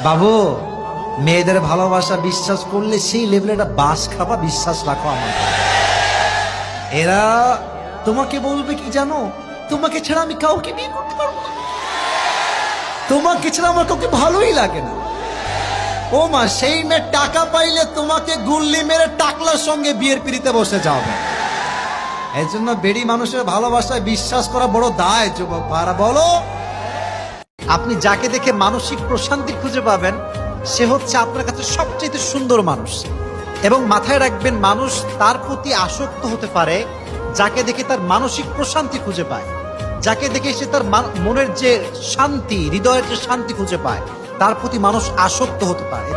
বাবু, মেয়েদের ভালোবাসা বিশ্বাস করলে সেই লেভেলে একটা বাস খাবা, বিশ্বাস রাখো আমার। এরা তোমাকে বলবে কি জানো, তোমাকে ছাড়া আমি কাউকে বিয়ে করতে পারবো না, তোমাকে ছাড়া আমার কাউকে ভালোই লাগে না। ও মা, সেই মেয়ে টাকা পাইলে তোমাকে গুল্লি মেরে টাকলার সঙ্গে বিয়ের পিড়িতে বসে যাবে। এই জন্য বেড়ি মানুষের ভালোবাসায় বিশ্বাস করা বড় দায় যুবক ভাইরা। বলো, আপনি যাকে দেখে মানসিক প্রশান্তি খুঁজে পাবেন সে হচ্ছে আপনার কাছে সবচেয়ে সুন্দর মানুষ। এবং মাথায় রাখবেন, মানুষ তার প্রতি আসক্ত হতে পারে যাকে দেখে তার মানসিক প্রশান্তি খুঁজে পায়, যাকে দেখে সে তার মনের যে শান্তি, হৃদয়ের যে শান্তি খুঁজে পায়, তার প্রতি মানুষ আসক্ত হতে পারে।